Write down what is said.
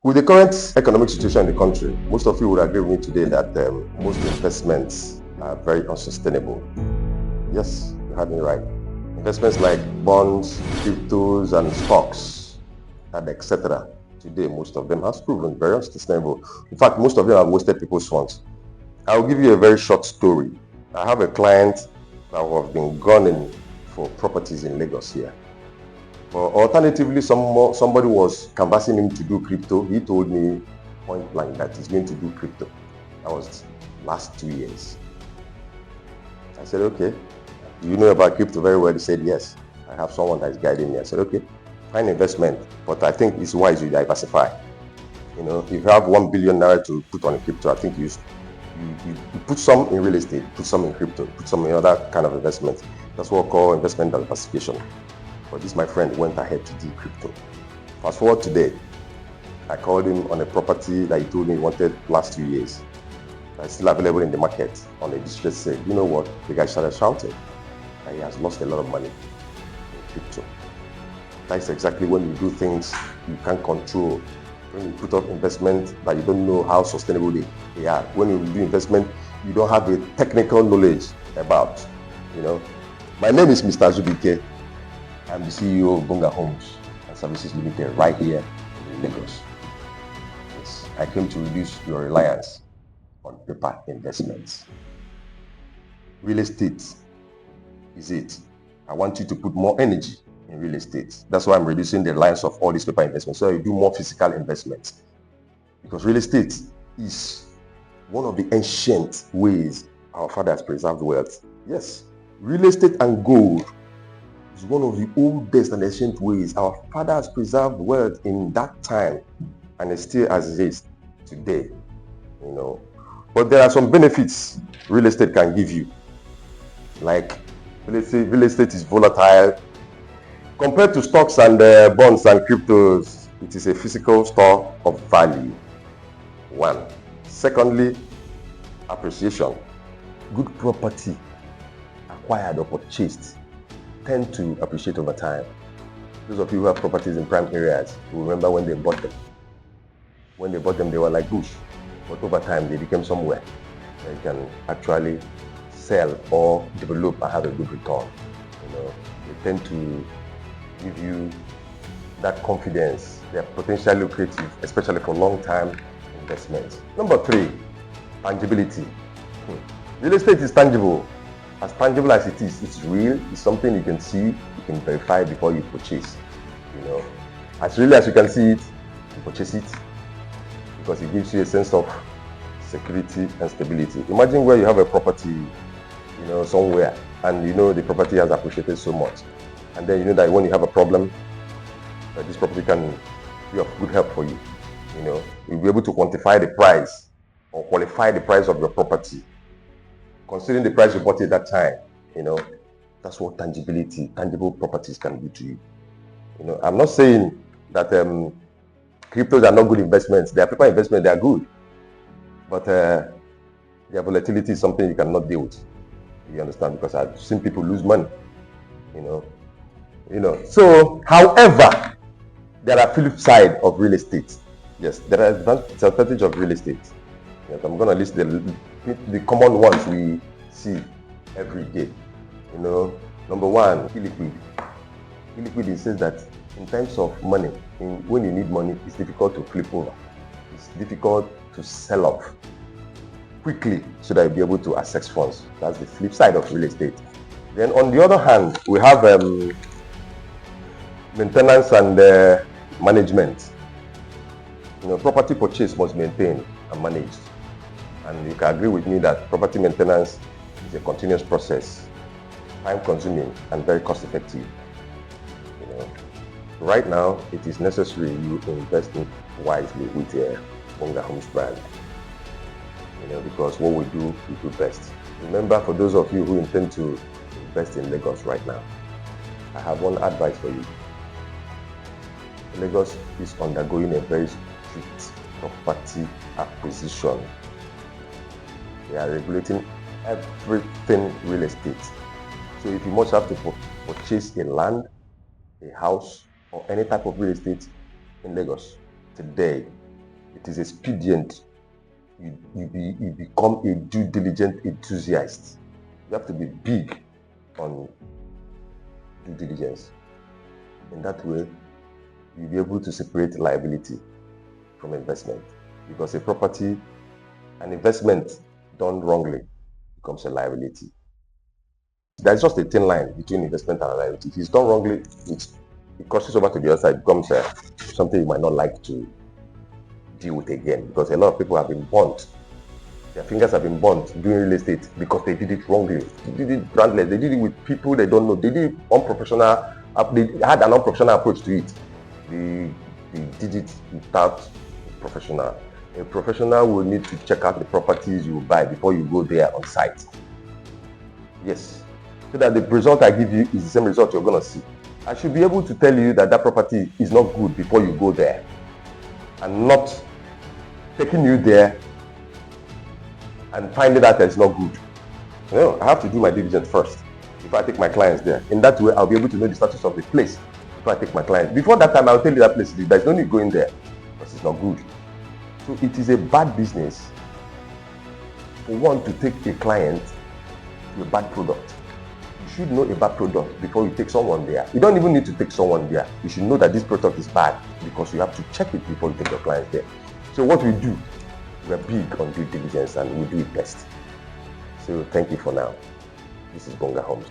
With the current economic situation in the country, most of you would agree with me today that most investments are very unsustainable. Yes, you heard me right. Investments like bonds, cryptos, and stocks, and etc. Today, most of them have proven very unsustainable. In fact, most of them have wasted people's funds. I'll give you a very short story. I have a client that has been gunning for properties in Lagos here. Or alternatively, somebody was canvassing him to do crypto. He told me point blank that he's going to do crypto. That was last 2 years. I said, okay, do you know about crypto very well? He said, yes. I have someone that is guiding me. I said, okay, find investment, but I think it's wise you diversify. If you have 1 billion naira to put on a crypto, I think you put some in real estate, put some in crypto, put some in other kind of investments. That's what we call investment diversification. But this, my friend, went ahead to do crypto. Fast forward today, I called him on a property that he told me he wanted last 2 years. That's still available in the market on a distress sale. You know what? The guy started shouting that he has lost a lot of money in crypto. That's exactly when you do things you can't control. When you put up investment that you don't know how sustainable they are. When you do investment you don't have the technical knowledge about. My name is Mr. Zubike. I'm the CEO of Bonga Homes and Services Limited right here in Lagos. Yes, I came to reduce your reliance on paper investments. Real estate is it. I want you to put more energy in real estate. That's why I'm reducing the reliance of all these paper investments. So you do more physical investments. Because real estate is one of the ancient ways our fathers preserved wealth. Yes, real estate and gold is one of the oldest and ancient ways our fathers preserved wealth in that time, and it still as it is today. But there are some benefits real estate can give you. Like real estate is volatile compared to stocks and bonds and cryptos. It is a physical store of value. One. Secondly, appreciation. Good property acquired or purchased tend to appreciate over time. Those of you who have properties in prime areas will remember when they bought them. When they bought them, they were like bush, but over time they became somewhere that you can actually sell or develop and have a good return. They tend to give you that confidence. They are potentially lucrative, especially for long-term investments. Number 3, tangibility. Real estate is tangible. As tangible as it is, it's real. It's something you can see, you can verify before you purchase. As really as you can see it, you purchase it because it gives you a sense of security and stability. Imagine where you have a property, somewhere, and the property has appreciated so much, and then that when you have a problem, that this property can be of good help for you. You'll be able to quantify the price or qualify the price of your property, considering the price you bought it at that time. That's what tangible properties can do to you. I'm not saying that cryptos are not good investments. They are paper investments, they are good, but their volatility is something you cannot deal with. You understand? Because I've seen people lose money. So, however, there are flip side of real estate. Yes, there are advantage of real estate. Yes, I'm going to list the common ones we see every day. Number 1, illiquid. Illiquid is says that in terms of money, when you need money, it's difficult to flip over. It's difficult to sell off quickly so that you'll be able to access funds. That's the flip side of real estate. Then on the other hand, we have maintenance and management. Property purchase must be maintained and managed. And you can agree with me that property maintenance is a continuous process, time-consuming and very cost-effective. Right now, it is necessary you invest wisely with your Bonga Homes brand. Because what we do best. Remember, for those of you who intend to invest in Lagos right now, I have one advice for you. Lagos is undergoing a very strict property acquisition. They are regulating everything real estate. So if you must have to purchase a land, a house, or any type of real estate in Lagos today, it is expedient you become a due diligence enthusiast. You have to be big on due diligence. In that way, you'll be able to separate liability from investment, because an investment done wrongly becomes a liability. There's just a thin line between investment and liability. If it's done wrongly, it crosses over to the other side, it becomes something you might not like to deal with again, because a lot of people have been burnt. Their fingers have been burnt doing real estate because they did it wrongly. They did it brandless. They did it with people they don't know. They did it unprofessional. They had an unprofessional approach to it. They did it without a professional. A professional will need to check out the properties you buy before you go there on site. Yes. So that the result I give you is the same result you're going to see. I should be able to tell you that property is not good before you go there, and not taking you there and finding out that it's not good. I have to do my diligence first before I take my clients there. In that way, I'll be able to know the status of the place before I take my clients. Before that time, I'll tell you that place, there's no need going there because it's not good. So it is a bad business for one to take a client to a bad product. You should know a bad product before you take someone there. You don't even need to take someone there. You should know that this product is bad, because you have to check it before you take your clients there. So what we do, we're big on due diligence, and we do it best. So thank you for now. This is Bonga Homes.